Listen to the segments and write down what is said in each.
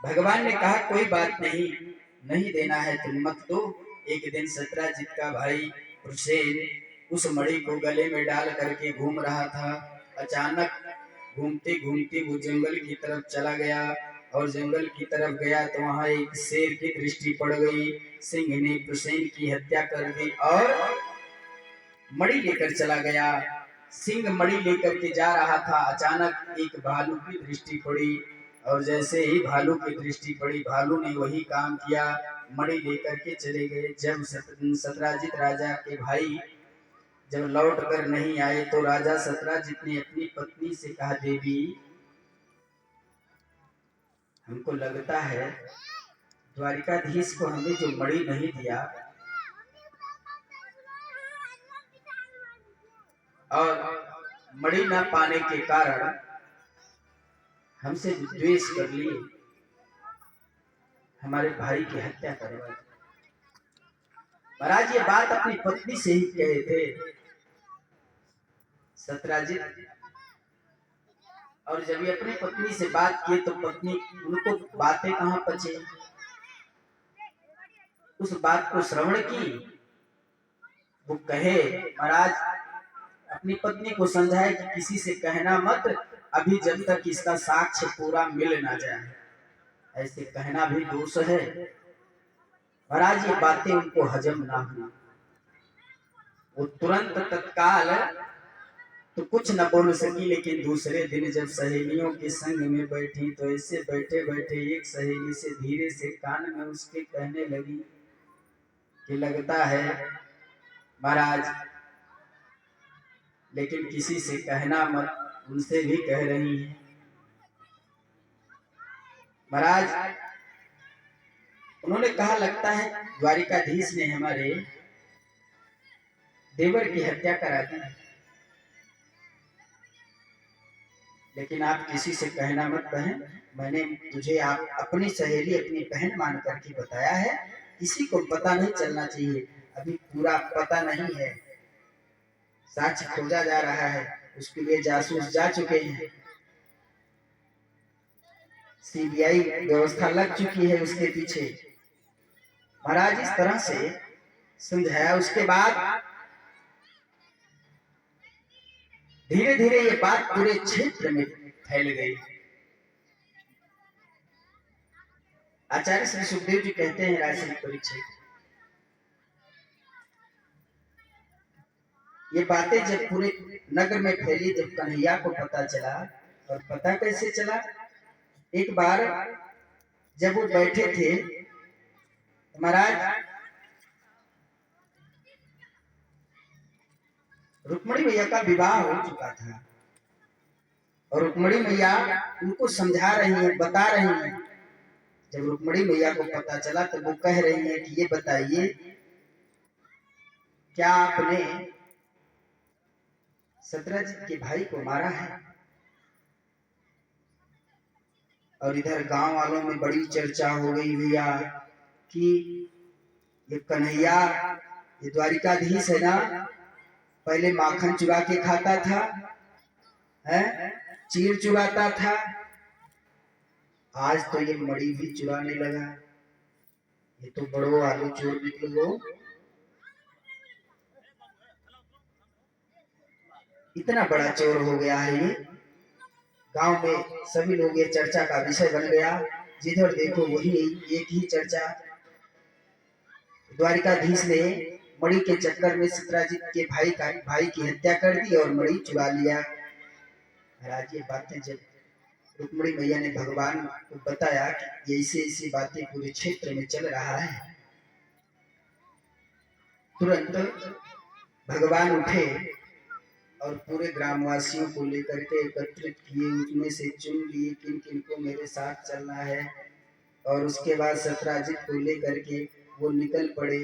भगवान ने कहा कोई बात नहीं, नहीं देना है तुम मत दो। एक दिन सत्राजित का भाई हुसैन उस मणि को गले में डाल करके घूम रहा था। अचानक घूमते घूमते वो जंगल की तरफ चला गया और जंगल की तरफ गया तो वहां एक शेर की दृष्टि पड़ गई। सिंह ने हुसैन की हत्या कर दी और मणि लेकर चला गया। सिंह मणि लेकर के जा रहा था, अचानक एक भालू की दृष्टि पड़ी और जैसे ही भालू की दृष्टि पड़ी, भालू ने वही काम किया, मणि लेकर के चले गए। जब सत्राजित राजा के भाई जब लौट कर नहीं आए तो राजा सत्राजित ने अपनी पत्नी से कहा, देवी हमको लगता है द्वारिकाधीश को हमें जो मणि नहीं दिया और मणि न पाने के कारण हमसे द्वेष कर लिए, हमारे भाई की हत्या करवाई। महाराज ये बात अपनी पत्नी से ही कहे थे सत्राजित, और जब ये अपनी पत्नी से बात की तो पत्नी उनको बातें कहां पचे, उस बात को श्रवण की। वो कहे महाराज अपनी पत्नी को समझाए कि किसी से कहना मत, अभी जब तक इसका साक्ष्य पूरा मिल ना जाए, ऐसे कहना भी दोष है। महाराज ये बातें उनको हजम ना हुई, वो तुरंत तत्काल तो कुछ न बोल सकी, लेकिन दूसरे दिन जब सहेलियों के संग में बैठी तो ऐसे बैठे बैठे एक सहेली से धीरे से कान में उसके कहने लगी कि लगता है महाराज, लेकिन किसी से कहना मत, उनसे भी कह रही है। महाराज उन्होंने कहा लगता है द्वारिकाधीश ने हमारे देवर की हत्या करा दी, लेकिन आप किसी से कहना मत बहन, मैंने तुझे आप अपनी सहेली अपनी बहन मान करके बताया है, किसी को पता नहीं चलना चाहिए, अभी पूरा पता नहीं है, साक्ष्य खोजा जा रहा है, उसके लिए जासूस जा चुके हैं, सीबीआई व्यवस्था लग चुकी है उसके पीछे। महाराज इस तरह से समझाया। उसके बाद धीरे धीरे ये बात पूरे क्षेत्र में फैल गई। आचार्य श्री सुखदेव जी कहते हैं राजसी परीक्षित, ये बातें जब पूरे नगर में फैली, जब कन्हैया को पता चला, और पता कैसे चला, एक बार जब वो बैठे थे महाराज रुक्मणी मैया का विवाह हो चुका था और रुक्मणी मैया उनको समझा रही है, बता रही है। जब रुक्मणी मैया को पता चला तो वो कह रही है कि ये बताइए क्या आपने सत्राजित के भाई को मारा है? और इधर गांव वालों में बड़ी चर्चा हो गई भैया कि ये कन्हैया, ये द्वारिकाधीश है ना, पहले माखन चुरा के खाता था, है चीर चुराता था, आज तो ये मड़ी भी चुराने लगा, ये तो बड़ो आलू चोर निकलो। इतना बड़ा चोर हो गया है ये, गांव में सभी लोग ये चर्चा का विषय बन गया, जिधर देखो वही एक ही चर्चा। द्वारिकाधीश ने मणि के चक्कर में सत्राजित के भाई की हत्या कर दी और मणि चुरा लिया। महाराज ये बातें जब रुक्मणी मैया ने भगवान को बताया कि ऐसी ऐसी बातें पूरे क्षेत्र में चल रहा है, तुरंत भगवान उठे और पूरे ग्रामवासियों को लेकर के एकत्रित किए, उनमें से चुन लिए किन किन को मेरे साथ चलना है, और उसके बाद सत्राजित को लेकर के वो निकल पड़े।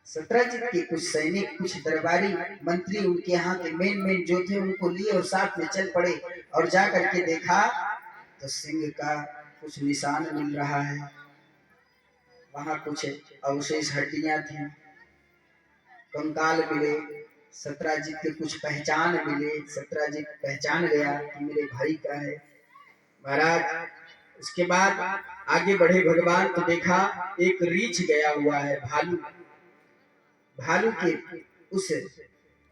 सत्राजित के कुछ सैनिक, कुछ दरबारी मंत्री, उनके यहाँ के मेन जो थे उनको लिए और साथ में चल पड़े, और जा करके देखा तो सिंह का कुछ निशान मिल रहा है, वहां कुछ अवशेष हड्डियां थी, कंकाल मिले, सत्राजित के कुछ पहचान मिले, सत्राजित पहचान गया कि मेरे भाई का है। महाराज उसके बाद आगे बढ़े भगवान तो देखा एक रीछ गया हुआ है, भालू। भालू के उस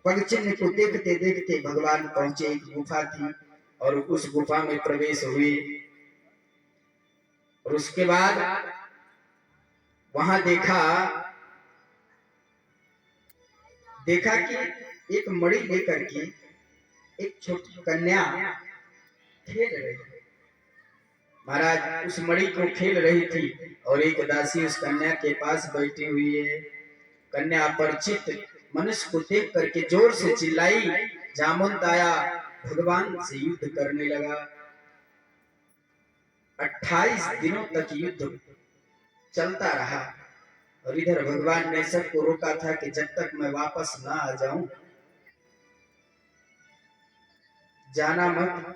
पग चिन्ह को देखते देखते भगवान पहुंचे। एक गुफा थी और उस गुफा में प्रवेश हुए। और उसके बाद वहां देखा कि एक मणि लेकर के एक छोटी कन्या खेल रही। महाराज उस मणि को खेल रही थी और एक दासी उस कन्या के पास बैठी हुई है। कन्या अपरिचित मनुष्य को देख करके जोर से चिल्लाई। जामवंत आया, भगवान से युद्ध करने लगा। 28 दिनों तक युद्ध चलता रहा और इधर भगवान ने सबको रोका था कि जब तक मैं वापस ना आ जाऊं जाना मत।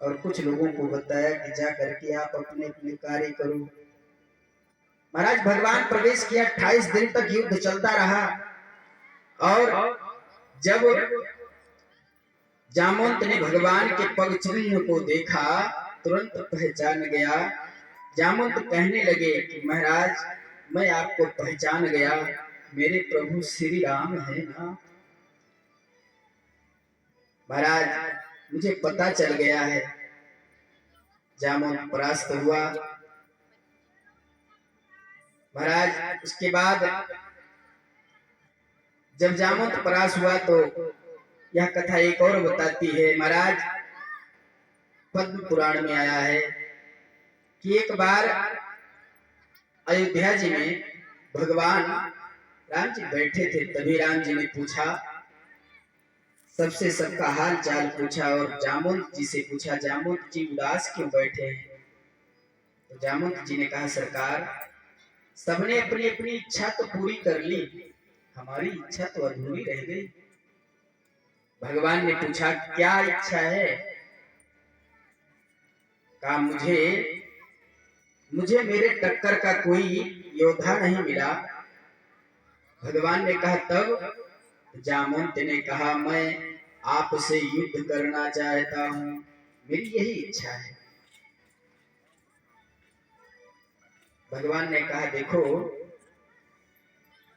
और कुछ लोगों को बताया कि जा करके आप अपने अपने कार्य करो। महाराज भगवान प्रवेश किया, 28 दिन तक युद्ध चलता रहा। और जब जामवंत ने भगवान के पग चिन्ह को देखा तुरंत पहचान गया। जामवंत कहने लगे कि महाराज मैं आपको पहचान गया, मेरे प्रभु श्री राम है ना। महाराज मुझे पता चल गया है। जामवंत परास्त हुआ। महाराज उसके बाद जब जामवंत परास्त हुआ तो यह कथा एक और बताती है। महाराज पद्म पुराण में आया है कि एक बार अयोध्या जी में भगवान राम जी बैठे थे। तभी राम जी ने पूछा, सबसे सबका हाल चाल पूछा और जामवंत जी से पूछा, जामवंत जी उदास क्यों बैठे हैं। तो जामवंत जी ने कहा, सरकार सबने अपनी अपनी इच्छा तो पूरी कर ली, हमारी इच्छा तो अधूरी रह गई। भगवान ने पूछा, क्या इच्छा है। कहा, मुझे मेरे टक्कर का कोई योद्धा नहीं मिला। भगवान ने कहा, तब जामवंत ने कहा, मैं आपसे युद्ध करना चाहता हूं, मेरी यही इच्छा है। भगवान ने कहा, देखो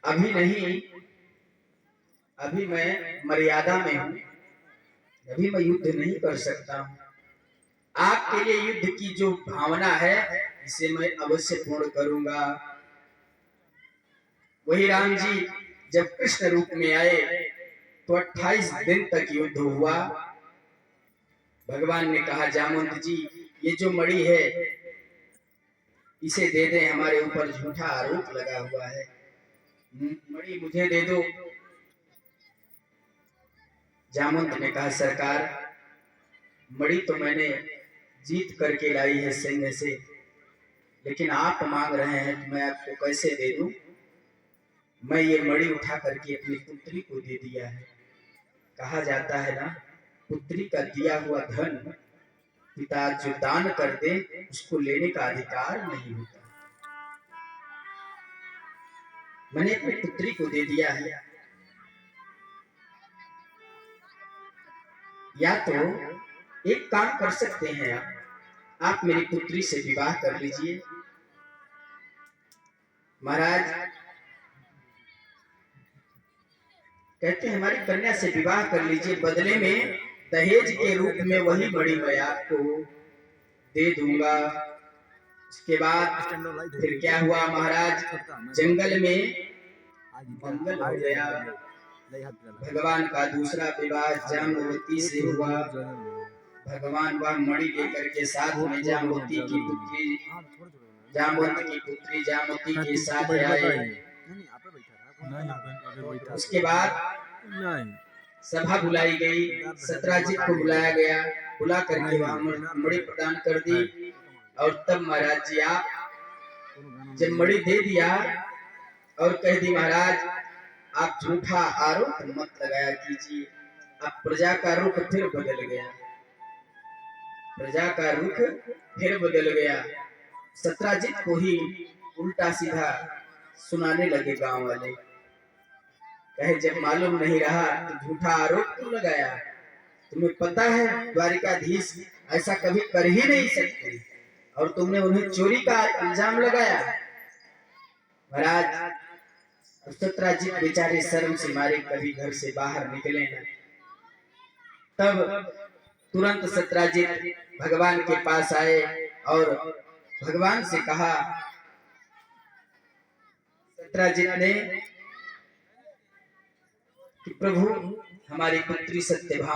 अभी नहीं, अभी मैं मर्यादा में हूं, अभी मैं युद्ध नहीं कर सकता हूं। आपके लिए युद्ध की जो भावना है इसे मैं अवश्य पूर्ण करूंगा। वही राम जी जब कृष्ण रूप में आए तो 28 दिन तक युद्ध हुआ। भगवान ने कहा, जामवंत जी ये जो मणि है इसे दे दे, हमारे ऊपर झूठा आरोप लगा हुआ है, मणि मुझे दे दो। जामवंत ने कहा, सरकार मणि तो मैंने जीत करके लाई है सैन्य से, लेकिन आप मांग रहे हैं तो मैं आपको कैसे दे दूं। मैं ये मणि उठा करके अपनी पुत्री को दे दिया है। कहा जाता है ना, पुत्री का दिया हुआ धन पिता जो दान कर दे उसको लेने का अधिकार नहीं होता। मैंने अपनी पुत्री को दे दिया है। या तो एक काम कर सकते हैं आप मेरी पुत्री से विवाह कर लीजिए। महाराज कहते हैं, हमारी कन्या से विवाह कर लीजिए, बदले में दहेज के रूप में वही मणि मैं आपको दे दूंगा। उसके बाद फिर क्या हुआ महाराज, जंगल में मंगल हो गया। भगवान का दूसरा विवाह जाम्बवती से हुआ। भगवान वह मणि लेकर के साथ में जाम्बवती की पुत्री जाम्बवती के साथ आए। उसके बाद सभा बुलाई गई, सत्राजित को बुलाया गया, बुला करके वहां मणि प्रदान कर दी। और तब महाराज जी आप जब मणि दे दिया और कह दी, महाराज आप झूठा आरोप मत लगाया कीजिए। अब प्रजा का रुख फिर बदल गया, प्रजा का रुख फिर बदल गया। सत्राजित को ही उल्टा सीधा सुनाने लगे गांव वाले। कहे, जब मालूम नहीं रहा तो झूठा आरोप क्यों लगाया। तुम्हें पता है द्वारिकाधीश ऐसा कभी कर ही नहीं सकते, और तुमने उन्हें चोरी का इल्जाम लगाया। महाराज सत्राजित बेचारे शर्म से मारे कभी घर से बाहर निकले न। तब तुरंत सत्राजित भगवान के पास आए और भगवान से कहा, सत्राजित ने कि प्रभु हमारी पुत्री सत्यभामा